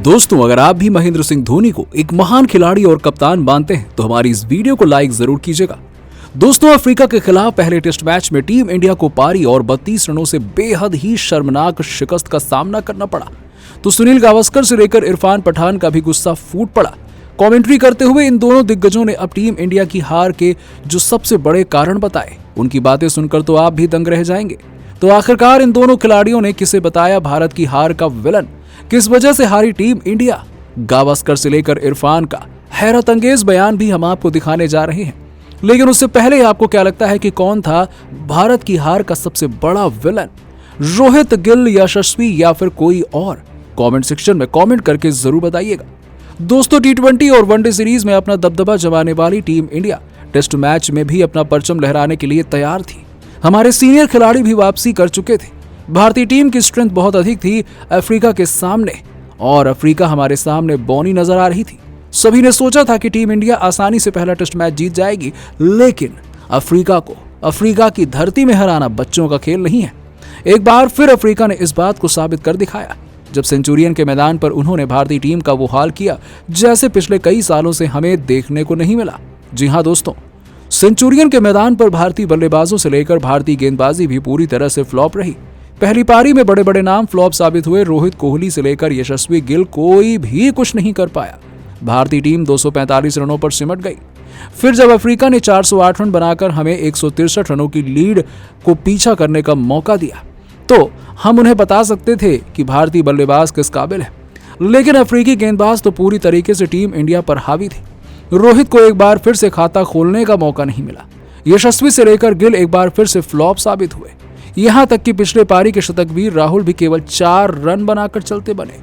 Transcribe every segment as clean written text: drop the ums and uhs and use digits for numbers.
दोस्तों, अगर आप भी महेंद्र सिंह धोनी को एक महान खिलाड़ी और कप्तान मानते हैं तो हमारी इस वीडियो को लाइक जरूर कीजिएगा। दोस्तों, अफ्रीका के खिलाफ पहले टेस्ट मैच में टीम इंडिया को पारी और 32 रनों से बेहद ही शर्मनाक शिकस्त का सामना करना पड़ा, तो सुनील गावस्कर से लेकर इरफान पठान का भी गुस्सा फूट पड़ा। कमेंट्री करते हुए इन दोनों दिग्गजों ने अब टीम इंडिया की हार के जो सबसे बड़े कारण बताए, उनकी बातें सुनकर तो आप भी दंग रह जाएंगे। तो आखिरकार इन दोनों खिलाड़ियों ने किसे बताया भारत की हार का विलन, किस वजह से हारी टीम इंडिया? गावस्कर से लेकर इरफान का हैरत अंगेज बयान भी हम आपको दिखाने जा रहे हैं। लेकिन उससे पहले आपको क्या लगता है कि कौन था भारत की हार का सबसे बड़ा विलन? रोहित, गिल, यशस्वी या फिर कोई और? कमेंट सेक्शन में कमेंट करके जरूर बताइएगा। दोस्तों, टी20 और वनडे सीरीज में अपना दबदबा जमाने वाली टीम इंडिया टेस्ट मैच में भी अपना परचम लहराने के लिए तैयार थी। हमारे सीनियर खिलाड़ी भी वापसी कर चुके थे। भारतीय टीम की स्ट्रेंथ बहुत अधिक थी अफ्रीका के सामने, और अफ्रीका हमारे सामने बौनी नजर आ रही थी। सभी ने सोचा था कि टीम इंडिया आसानी से पहला टेस्ट मैच जीत जाएगी, लेकिन अफ्रीका को अफ्रीका की धरती में हराना बच्चों का खेल नहीं है। एक बार फिर अफ्रीका ने इस बात को साबित कर दिखाया जब सेंचुरियन के मैदान पर उन्होंने भारतीय टीम का वो हाल किया जैसे पिछले कई सालों से हमें देखने को नहीं मिला। जी हां दोस्तों, सेंचुरियन के मैदान पर भारतीय बल्लेबाजों से लेकर भारतीय गेंदबाजी भी पूरी तरह से फ्लॉप रही। पहली पारी में बड़े बड़े नाम फ्लॉप साबित हुए। रोहित, कोहली से लेकर यशस्वी, गिल, कोई भी कुछ नहीं कर पाया। भारतीय टीम 245 रनों पर सिमट गई। फिर जब अफ्रीका ने 408 रन बनाकर हमें 163 रनों की लीड को पीछा करने का मौका दिया, तो हम उन्हें बता सकते थे कि भारतीय बल्लेबाज किस काबिल है। लेकिन अफ्रीकी गेंदबाज तो पूरी तरीके से टीम इंडिया पर हावी थे। रोहित को एक बार फिर से खाता खोलने का मौका नहीं मिला। यशस्वी से लेकर गिल एक बार फिर से फ्लॉप साबित हुए। यहां तक कि पिछले पारी के शतकवीर राहुल भी केवल 4 रन बनाकर चलते बने।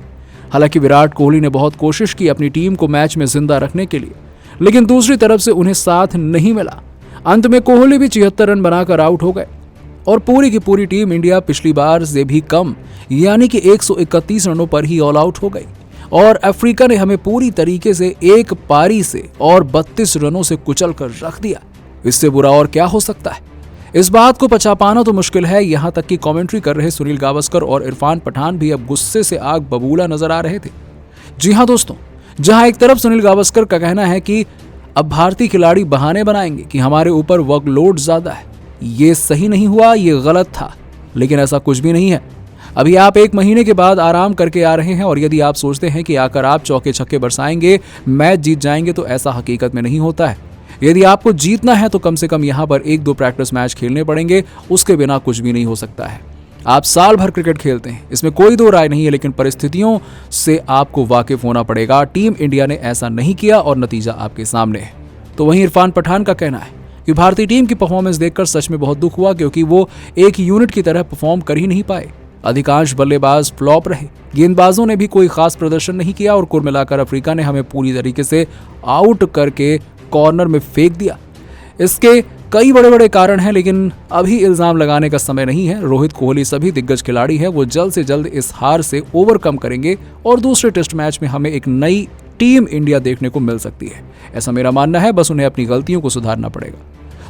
हालांकि विराट कोहली ने बहुत कोशिश की अपनी टीम को मैच में जिंदा रखने के लिए, लेकिन दूसरी तरफ से उन्हें साथ नहीं मिला। अंत में कोहली भी 76 रन बनाकर आउट हो गए और पूरी की पूरी टीम इंडिया पिछली बार से भी कम यानी कि 131 रनों पर ही ऑल आउट हो गई, और अफ्रीका ने हमें पूरी तरीके से एक पारी से और 32 रनों से कुचल कर रख दिया। इससे बुरा और क्या हो सकता है? इस बात को पचा पाना तो मुश्किल है। यहां तक कि कमेंट्री कर रहे सुनील गावस्कर और इरफान पठान भी अब गुस्से से आग बबूला नजर आ रहे थे। जी हां दोस्तों, जहां एक तरफ सुनील गावस्कर का कहना है कि अब भारतीय खिलाड़ी बहाने बनाएंगे कि हमारे ऊपर वर्कलोड ज्यादा है, ये सही नहीं हुआ, ये गलत था, लेकिन ऐसा कुछ भी नहीं है। अभी आप 1 महीने के बाद आराम करके आ रहे हैं, और यदि आप सोचते हैं कि आकर आप चौके छक्के बरसाएंगे, मैच जीत जाएंगे, तो ऐसा हकीकत में नहीं होता है। यदि आपको जीतना है तो कम से कम यहां पर 1-2 प्रैक्टिस मैच खेलने पड़ेंगे, उसके बिना कुछ भी नहीं हो सकता है। आप साल भर क्रिकेट खेलते हैं, इसमें कोई दो राय नहीं है, लेकिन परिस्थितियों से आपको वाकिफ होना पड़ेगा। टीम इंडिया ने ऐसा नहीं किया और नतीजा आपके सामने है। तो वहीं इरफान पठान का कहना है कि भारतीय टीम की परफॉर्मेंस देखकर सच में बहुत दुख हुआ, क्योंकि वो एक यूनिट की तरह परफॉर्म कर ही नहीं पाए। अधिकांश बल्लेबाज फ्लॉप रहे, गेंदबाजों ने भी कोई खास प्रदर्शन नहीं किया, और कुल मिलाकर अफ्रीका ने हमें पूरी तरीके से आउट करके कॉर्नर में फेंक दिया। इसके कई बड़े बड़े कारण हैं, लेकिन अभी इल्जाम लगाने का समय नहीं है। रोहित, कोहली सभी दिग्गज खिलाड़ी हैं, वो जल्द से जल्द इस हार से ओवरकम करेंगे और दूसरे टेस्ट मैच में हमें एक नई टीम इंडिया देखने को मिल सकती है। ऐसा मेरा मानना है। बस उन्हें अपनी गलतियों को सुधारना पड़ेगा।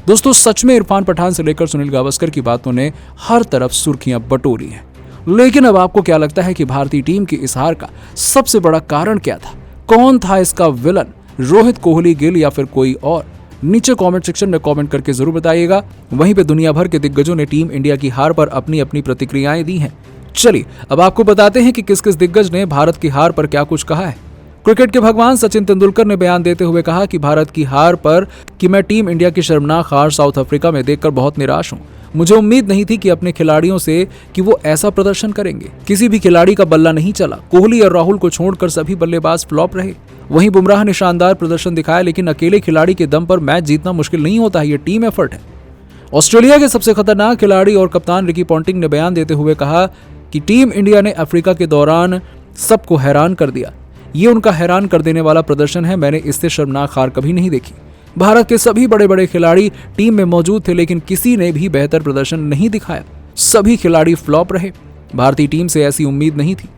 दोस्तों, सच में इरफान पठान से लेकर सुनील गावस्कर की बातों ने हर तरफ सुर्खियां बटोरी हैं। लेकिन अब आपको क्या लगता है कि भारतीय टीम की इस हार का सबसे बड़ा कारण क्या था? कौन था इसका विलन? रोहित, कोहली, गिल या फिर कोई और? नीचे कमेंट सेक्शन में कमेंट करके जरूर बताइएगा। वहीं पे दुनिया भर के दिग्गजों ने टीम इंडिया की हार पर अपनी अपनी प्रतिक्रियाएं दी हैं। चलिए अब आपको बताते हैं कि किस किस दिग्गज ने भारत की हार पर क्या कुछ कहा है। क्रिकेट के भगवान सचिन तेंदुलकर ने बयान देते हुए कहा कि भारत की हार पर कि मैं टीम इंडिया की शर्मनाक हार साउथ अफ्रीका में देखकर बहुत निराश हूं। मुझे उम्मीद नहीं थी कि अपने खिलाड़ियों से कि वो ऐसा प्रदर्शन करेंगे। किसी भी खिलाड़ी का बल्ला नहीं चला। कोहली और राहुल को छोड़कर सभी बल्लेबाज फ्लॉप रहे। वहीं बुमराह ने शानदार प्रदर्शन दिखाया, लेकिन अकेले खिलाड़ी के दम पर मैच जीतना मुश्किल नहीं होता है, ये टीम एफर्ट है। ऑस्ट्रेलिया के सबसे खतरनाक खिलाड़ी और कप्तान रिकी पॉन्टिंग ने बयान देते हुए कहा कि टीम इंडिया ने अफ्रीका के दौरान सबको हैरान कर दिया। ये उनका हैरान कर देने वाला प्रदर्शन है। मैंने इससे शर्मनाक हार कभी नहीं देखी। भारत के सभी बड़े बड़े खिलाड़ी टीम में मौजूद थे, लेकिन किसी ने भी बेहतर प्रदर्शन नहीं दिखाया। सभी खिलाड़ी फ्लॉप रहे। भारतीय टीम से ऐसी उम्मीद नहीं थी।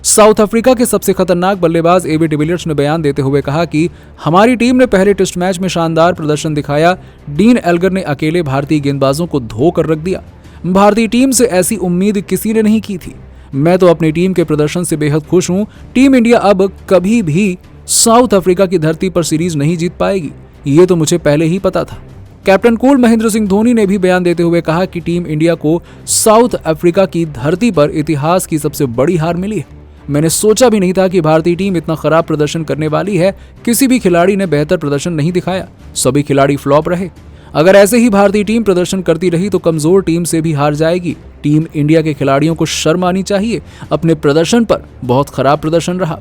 साउथ अफ्रीका के सबसे खतरनाक बल्लेबाज एबी डिविलियर्स ने बयान देते हुए कहा कि हमारी टीम ने पहले टेस्ट मैच में शानदार प्रदर्शन दिखाया। डीन एल्गर ने अकेले भारतीय गेंदबाजों को धो कर रख दिया। भारतीय टीम से ऐसी उम्मीद किसी ने नहीं की थी। मैं तो अपनी टीम के प्रदर्शन से बेहद खुश हूं। टीम इंडिया अब कभी भी साउथ अफ्रीका की धरती पर सीरीज नहीं जीत पाएगी, ये तो मुझे पहले ही पता था। कैप्टन कूल महेंद्र सिंह धोनी ने भी बयान देते हुए कहा कि टीम इंडिया को साउथ अफ्रीका की धरती पर इतिहास की सबसे बड़ी हार मिली है। मैंने सोचा भी नहीं था कि भारतीय टीम इतना खराब प्रदर्शन करने वाली है। किसी भी खिलाड़ी ने बेहतर प्रदर्शन नहीं दिखाया, सभी खिलाड़ी फ्लॉप रहे। अगर ऐसे ही भारतीय टीम प्रदर्शन करती रही तो कमजोर टीम से भी हार जाएगी। टीम इंडिया के खिलाड़ियों को शर्म आनी चाहिए, अपने प्रदर्शन पर बहुत खराब प्रदर्शन रहा।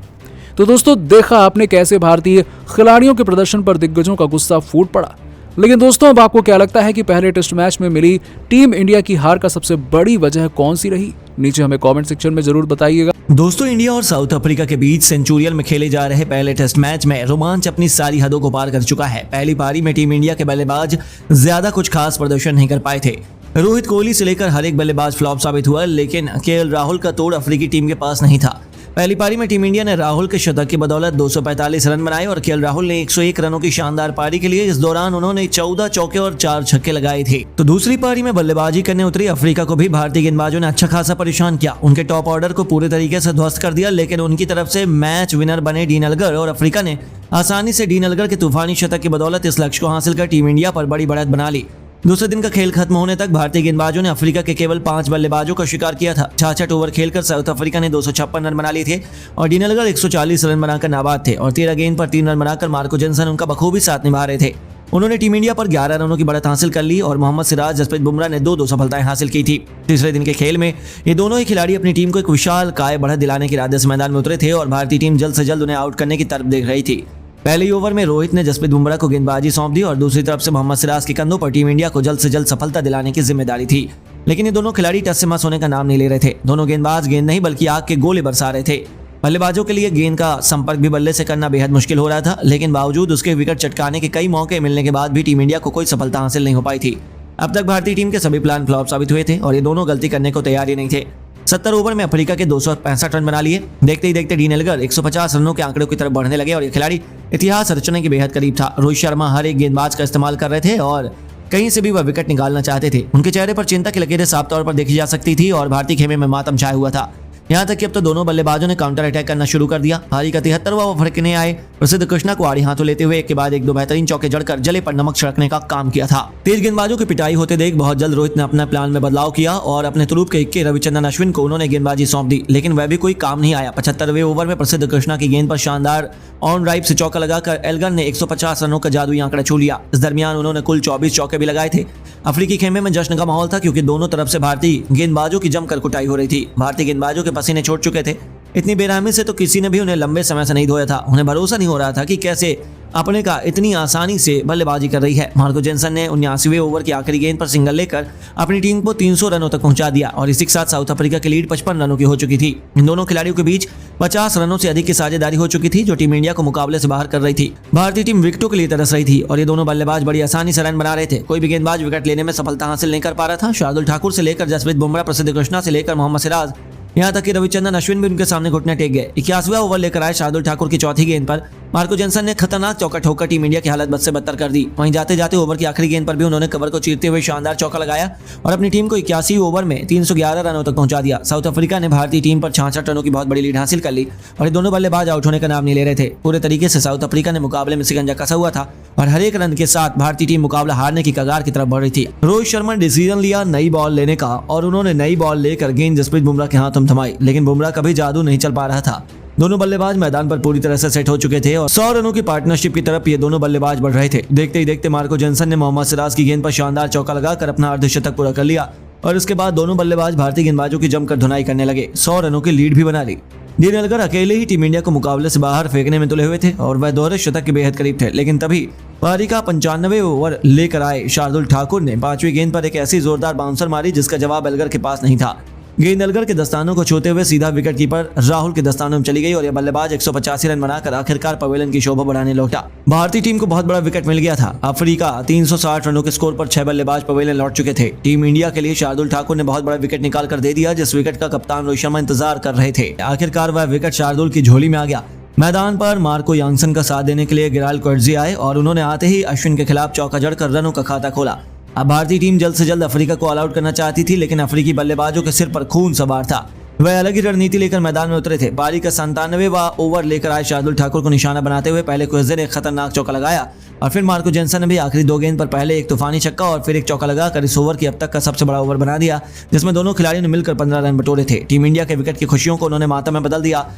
तो दोस्तों, देखा आपने कैसे भारतीय खिलाड़ियों के प्रदर्शन पर दिग्गजों का गुस्सा फूट पड़ा। लेकिन दोस्तों, अब आपको क्या लगता है कि पहले टेस्ट मैच में मिली टीम इंडिया की हार का सबसे बड़ी वजह कौन सी रही? नीचे हमें कमेंट सेक्शन में जरूर बताइएगा। दोस्तों, इंडिया और साउथ अफ्रीका के बीच सेंचुरियल में खेले जा रहे पहले टेस्ट मैच में रोमांच अपनी सारी हदों को पार कर चुका है। पहली पारी में टीम इंडिया के बल्लेबाज ज्यादा कुछ खास प्रदर्शन नहीं कर पाए थे। रोहित कोहली से लेकर हर एक बल्लेबाज फ्लॉप साबित हुआ, लेकिन केएल राहुल का तोड़ अफ्रीकी टीम के पास नहीं था। पहली पारी में टीम इंडिया ने राहुल के शतक की बदौलत 245 रन बनाए और केएल राहुल ने 101 रनों की शानदार पारी के लिए इस दौरान उन्होंने 14 चौके और 4 छक्के लगाए थे। तो दूसरी पारी में बल्लेबाजी करने उतरी अफ्रीका को भी भारतीय गेंदबाजों ने अच्छा खासा परेशान किया। उनके टॉप ऑर्डर को पूरे तरीके से ध्वस्त कर दिया, लेकिन उनकी तरफ से मैच विनर बने डीन एल्गर और अफ्रीका ने आसानी से डीन एल्गर के तूफानी शतक की बदौलत इस लक्ष्य को हासिल कर टीम इंडिया पर बड़ी बढ़त बना ली। दूसरे दिन का खेल खत्म होने तक भारतीय गेंदबाजों ने अफ्रीका के केवल 5 बल्लेबाजों का शिकार किया था। 66 ओवर खेलकर साउथ अफ्रीका ने 256 रन बना लिए थे और डीन एल्गर 140 रन बनाकर नाबाद थे और 13 गेंद पर 3 रन बनाकर मार्को जेनसन उनका बखूबी साथ निभा रहे थे। उन्होंने टीम इंडिया पर 11 रनों की बढ़त हासिल कर ली और मोहम्मद सिराज, जसप्रीत बुमराह ने 2 सफलताएं हासिल की थी। तीसरे दिन के खेल में ये दोनों ही खिलाड़ी अपनी टीम को एक विशाल काय बढ़त दिलाने के इरादे से मैदान में उतरे थे और भारतीय टीम जल्द से जल्द उन्हें आउट करने की तरफ देख रही थी। पहले ही ओवर में रोहित ने जसप्रीत बुमराह को गेंदबाजी सौंप दी और दूसरी तरफ से मोहम्मद सिराज के कंधों पर टीम इंडिया को जल्द से जल्द सफलता दिलाने की जिम्मेदारी थी। लेकिन ये दोनों खिलाड़ी टस से मस होने का नाम नहीं ले रहे थे। दोनों गेंदबाज गेंद नहीं बल्कि आग के गोले बरसा रहे थे। बल्लेबाजों के लिए गेंद का संपर्क भी बल्ले से करना बेहद मुश्किल हो रहा था, लेकिन बावजूद उसके विकेट चटकाने के कई मौके मिलने के बाद भी टीम इंडिया को कोई सफलता हासिल नहीं हो पाई थी। अब तक भारतीय टीम के सभी प्लान फ्लॉप साबित हुए थे और ये दोनों गलती करने को तैयार ही नहीं थे। 70 ओवर में अफ्रीका के 265 रन बना लिए। देखते ही देखते डीन एल्गर 150 रनों के आंकड़ों की तरफ बढ़ने लगे और ये खिलाड़ी इतिहास रचने के बेहद करीब था। रोहित शर्मा हर एक गेंदबाज का इस्तेमाल कर रहे थे और कहीं से भी वह विकेट निकालना चाहते थे। उनके चेहरे पर चिंता की लकीरें साफ तौर पर देखी जा सकती थी और भारतीय खेमे में मातम छाया हुआ था। यहाँ तक कि अब तो दोनों बल्लेबाजों ने काउंटर अटैक करना शुरू कर दिया। पारी का 73वां ओवर खेलने आए प्रसिद्ध कृष्णा को आड़ी हाथों लेते हुए एक के बाद एक 2 बेहतरीन चौके जड़कर जले पर नमक छिड़कने का काम किया था। तेज गेंदबाजों की पिटाई होते देख बहुत जल्द रोहित ने अपना प्लान में बदलाव किया और अपने तुरूप के इक्के रविचंद्रन अश्विन को उन्होंने गेंदबाजी सौंप दी, लेकिन वह भी कोई काम नहीं आया। 75वें ओवर में प्रसिद्ध कृष्णा की गेंद पर शानदार ऑन ड्राइव से चौका लगाकर एल्गर ने 150 रनों का जादुई आंकड़ा छू लिया। इस दरमियान उन्होंने कुल 24 चौके भी लगाए थे। अफ्रीकी खेमे में जश्न का माहौल था क्योंकि दोनों तरफ से भारतीय गेंदबाजों की जमकर कुटाई हो रही थी। भारतीय गेंदबाजों के पसीने छोड़ चुके थे। इतनी बेरहमी से तो किसी ने भी उन्हें लंबे समय से नहीं धोया था। उन्हें भरोसा नहीं हो रहा था कि कैसे अपने का इतनी आसानी से बल्लेबाजी कर रही है। मार्को जेनसन ने 79वें ओवर की आखिरी गेंद पर सिंगल लेकर अपनी टीम को 300 रनों तक पहुंचा दिया और इसी के साथ साउथ अफ्रीका की लीड 55 रनों की हो चुकी थी। इन दोनों खिलाड़ियों के बीच 50 रनों से अधिक की साझेदारी हो चुकी थी जो टीम इंडिया को मुकाबले से बाहर कर रही थी। भारतीय टीम विकेटों के लिए तरस रही थी और ये दोनों बल्लेबाज बड़ी आसानी से रन बना रहे थे। कोई भी गेंदबाज विकेट लेने में सफलता हासिल नहीं कर पा रहा था। शार्दुल ठाकुर से लेकर जसप्रीत बुमराह, प्रसिद्ध कृष्णा से लेकर मोहम्मद सिराज, यहाँ तक कि रविचंद्रन अश्विन भी उनके सामने घुटने टेक गए। 81वां ओवर लेकर आए शार्दुल ठाकुर की चौथी गेंद पर मार्को जेनसन ने खतरनाक चौका ठोकर टीम इंडिया की हालत बद से बदतर कर दी। वहीं जाते जाते ओवर की आखिरी गेंद पर भी उन्होंने कवर को चीरते हुए शानदार चौका लगाया और अपनी टीम को 81 ओवर में 311 रनों तक पहुंचा दिया। साउथ अफ्रीका ने भारतीय टीम पर 66 रनों की बहुत बड़ी लीड हासिल कर ली और ये दोनों बल्लेबाज आउट होने का नाम नहीं ले रहे थे। पूरे तरीके से साउथ अफ्रीका ने मुकाबले में शिकंजा कसा हुआ था और हर एक रन के साथ भारतीय टीम मुकाबला हारने की कगार की तरफ बढ़ रही थी। रोहित शर्मा ने डिसीजन लिया नई बॉल लेने का और उन्होंने नई बॉल लेकर गेंद जसप्रीत बुमराह के हाथों थमाई, लेकिन बुमराह का भी जादू नहीं चल पा रहा था। दोनों बल्लेबाज मैदान पर पूरी तरह से सेट हो चुके थे और 100 रनों की पार्टनरशिप की तरफ ये दोनों बल्लेबाज बढ़ रहे थे। देखते ही देखते मार्को जेनसन ने मोहम्मद सिराज की गेंद पर शानदार चौका लगाकर अपना अर्धशतक पूरा कर लिया और उसके बाद दोनों बल्लेबाज भारतीय गेंदबाजों की जमकर धुनाई करने लगे। 100 रनों की लीड भी बना ली। डीन एल्गर अकेले ही टीम इंडिया को मुकाबले से बाहर फेंकने में तुले हुए थे और वह दोहरे शतक के बेहद करीब थे, लेकिन तभी पारी का 95वें ओवर लेकर आए शार्दुल ठाकुर ने 5वीं गेंद पर एक ऐसी जोरदार बाउंसर मारी जिसका जवाब एल्गर के पास नहीं था। गेंद एल्गर के दस्तानों को छूते हुए सीधा विकेट कीपर राहुल के दस्तानों में चली गई और यह बल्लेबाज 185 रन बनाकर आखिरकार पवेलियन की शोभा बढ़ाने लौटा। भारतीय टीम को बहुत बड़ा विकेट मिल गया था। अफ्रीका 360 रनों के स्कोर पर 6 बल्लेबाज पवेलियन लौट चुके थे। टीम इंडिया के लिए शार्दुल ठाकुर ने बहुत बड़ा विकेट निकाल कर दे दिया, जिस विकेट का कप्तान रोहित शर्मा इंतजार कर रहे थे। आखिरकार वह विकेट शार्दुल की झोली में आ गया। मैदान पर मार्को यांगसन का साथ देने के लिए गिराल क्वर्जी आए और उन्होंने आते ही अश्विन के खिलाफ चौका जड़कर रनों का खाता खोला। अब भारतीय टीम जल्द से जल्द अफ्रीका को ऑल आउट करना चाहती थी, लेकिन अफ्रीकी बल्लेबाजों के सिर पर खून सवार था। वह अलग ही रणनीति लेकर मैदान में उतरे थे। पारी का 97वां ओवर लेकर आए शार्दुल ठाकुर को निशाना बनाते हुए पहले कुछ देर एक खतरनाक चौका लगाया और फिर मार्को जेनसन ने भी आखिरी 2 गेंद पर पहले एक तूफानी छक्का और फिर एक चौका लगाकर इस ओवर की अब तक का सबसे बड़ा ओवर बना दिया, जिसमें दोनों खिलाड़ियों ने मिलकर 15 रन बटोरे थे। टीम इंडिया के विकेट की खुशियों को उन्होंने मातम में बदल दिया।